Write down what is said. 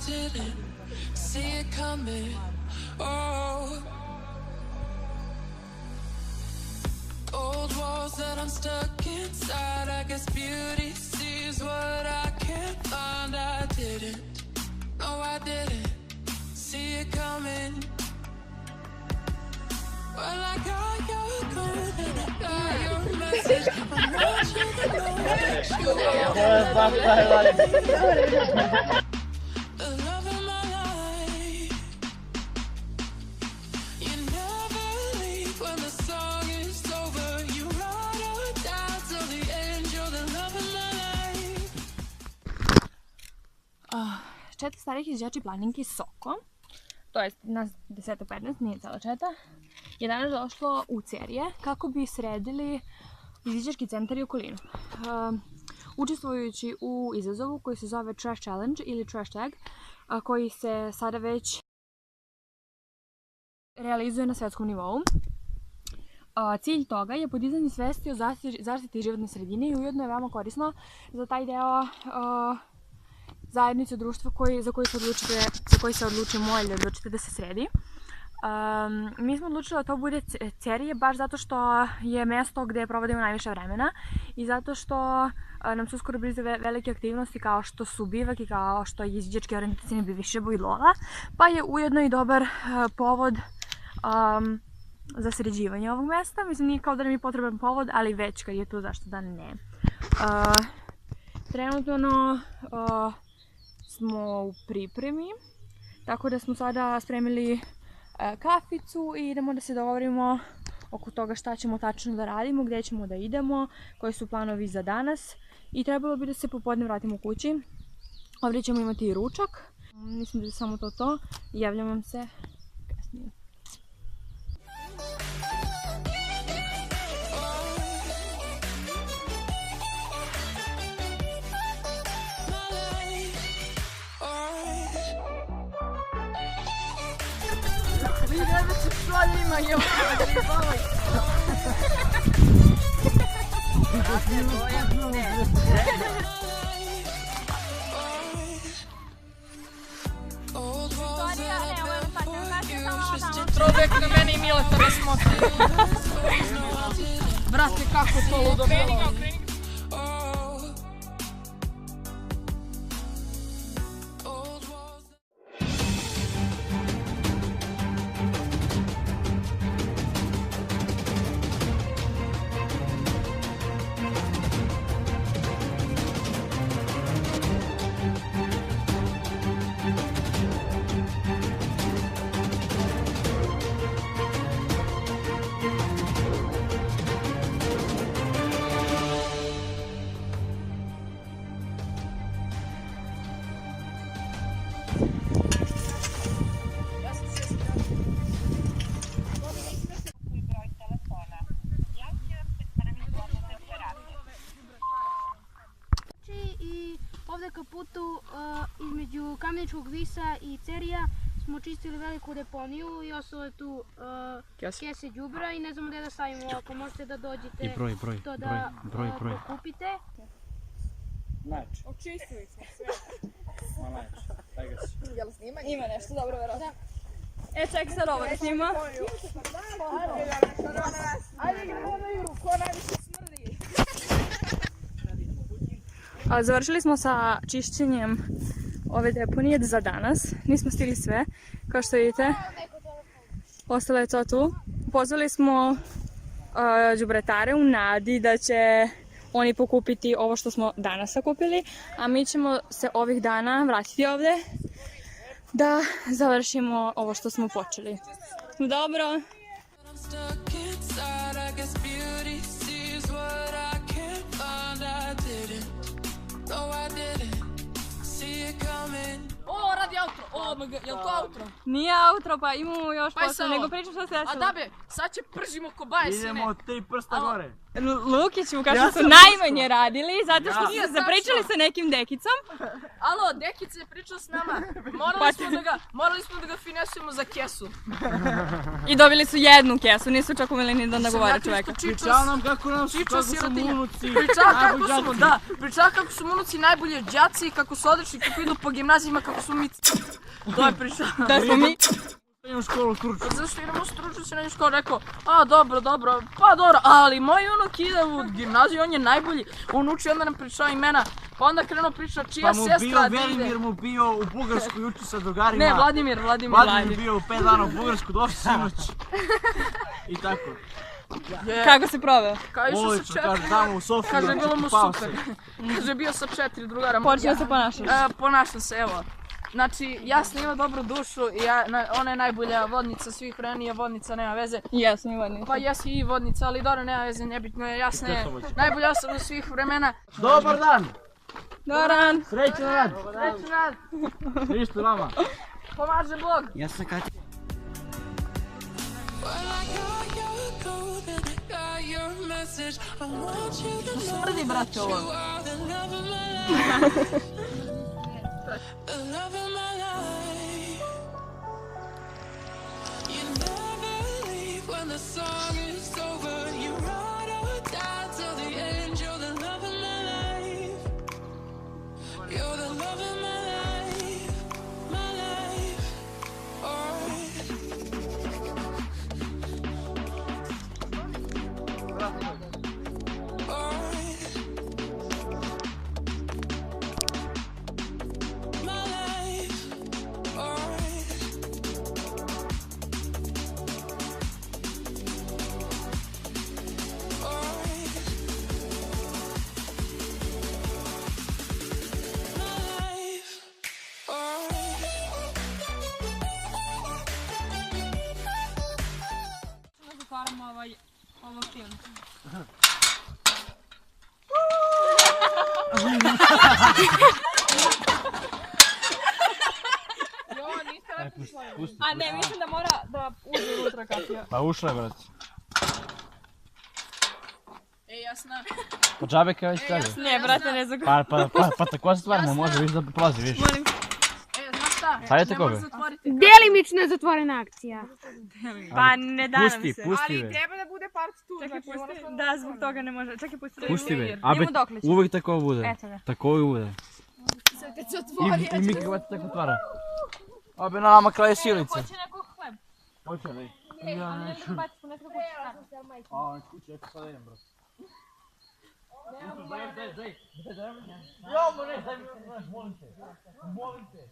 didn't see it coming. Oh, old walls that I'm stuck inside. I guess beauty sees what I can't find. I didn't, no I didn't see it coming. Well, I got your code and I got your message. I'm watching the love of my life. You never leave when the song is over. You ride or die till the end. You're the love of my life. 4 starih izviđači planinki Soko, to je nas 10-15, nije cela četa, je danas došlo u Cerije kako bi sredili izviđački centar i okolinu. Učestvujući u izazovu koji se zove Trash Challenge ili Trash Tag, koji se sada već realizuje na svetskom nivou. Cilj toga je podizanje svesti o zaštiti životne sredine i ujedno je veoma korisno za taj deo zajednicu društva za koji se odlučimo ili odlučite da se sredi. Mi smo odlučili da to bude Cerije baš zato što je mesto gde provodimo najviše vremena i zato što nam su uskoro blizu velike aktivnosti kao što su bivak i kao što je izviđački orijentacioni Biviševo i Lola, pa je ujedno i dobar povod za sređivanje ovog mesta. Mislim, nije kao da nam je potreban povod, ali već kad je tu, zašto da ne. Trenutno smo u pripremi, tako da smo sada spremili kaficu i idemo da se dogovorimo oko toga šta ćemo tačno da radimo, gde ćemo da idemo, koji su planovi za danas i trebalo bi da se popodne vratimo kući. Ovdje ćemo imati i ručak, mislim da je samo to, javljam vam se kasnije. Trobek na mene i Mileta da smotri. Brate, kako to ludo bilo. Ovde ka putu između Kameničkog visa i Cerija smo čistili veliku deponiju i ostale tu kese đubra i ne znamo gde da stavimo. Ako možete da dođete to da pokupite. Znači. Očistili smo sve. Znači, daj ga si. Jel snima? Ima nešto dobro, verovatno. Čekaj sad ovo da snima. Ajde idemo na Juru, ko najviše smrdi? Završili smo sa čišćenjem ove deponije za danas. Nismo stigli sve, kao što vidite. Ostalo je to tu. Pozvali smo đubretare u nadi da će oni pokupiti ovo što smo danas sakupili, a mi ćemo se ovih dana vratiti ovde da završimo ovo što smo počeli. Dobro! O, radi auto! O, Jel to outro? Nije outro, pa imamo još Pa i posle, samo. nego pričam šta se A desilo. da be, sad će pržimo kobaje sve. Idemo 3 prsta gore. Lukić mu kaže Ja da su sam najmanje radili, zato što su Nije se zapričali tačno. sa nekim dekicom. Alo, Dekica je pričao s nama. Morali smo da ga finesujemo za kesu. I dobili su jednu kesu, nisu čak umeli ni da nagovore čoveka. Pričao nam kako su sirotinja. unuci. Pričao kako su mu unuci najbolji đaci, kako su odlični, kako idu po gimnazijima, kako su mi... To je pričao. Da smo mi... Idemo u školu stručnu. Zašto idemo u stručnu srednju školu, rekao, a dobro, pa dobro, ali moj unuk ide u gimnaziju, on je najbolji, on uči, onda nam pričao imena, pa onda krenuo pričao čija sestra da ide. Pa mu bio Velimir, mu bio u Bugarskoj, uči sa drugarima. Ne, Vladimir. Vladimir bio u 5 dana u Bugarsku, došli sinoć. I tako. Kako se proveo? Kao išao sa Odlično, 4, kaže tamo u Sofiji. kaže bilo mu pao super, se. kaže bio sa 4 drugara. Počeo se ponašaš. Ponašam se, evo. Znači, Jasna ima dobru dušu i ona je najbolja vodnica svih vremena, vodnica nema veze. Jesam i vodnica. Pa jesi i vodnica, ali dobro, nema veze, nebitno je, Jasna je najbolja osoba svih vremena. Dobar dan! Dobar dan. Srećan rad! Srećan rad, Ništa vama. pomaže Bog. Jasna Katja. Well, I got your code and I got your message. I want you to know Smrdi, brate, that you ovo. are the love of my life. The love of my life. You never leave when the song is over. You ride or die till the end. You're the love of my life. You're the love of my life. My life. Oh. Zatvaramo ovo film. A ne, mislim da mora da uđe unutra kapija. Pa ušla je, brate. Jasna. Pa džabe kaj već kaže. Ne, brate, ne znam. Pa tako se stvar ne može, viš da prolazi, viš. Molim. Znaš šta? Stavite Ne koga? možeš zatvoriti. Delimično je zatvorena akcija. Pa ne da nam se. Pusti me. Treba da bude part tu. Čekaj, pusti. Da, zbog toga ne može. Čekaj, pusti. Pusti me. Idemo dokle će. Uvijek tako bude. Eto ga. Tako uvijek bude. I mi kako tako otvara. Abe na nama kraj silice. Hoće neko hleb. Hoće li? Ja neću baciti, ne treba kući. A, kuće, ako sad idem, bro. Daj. Jo, mo ne, daj mi, molim te.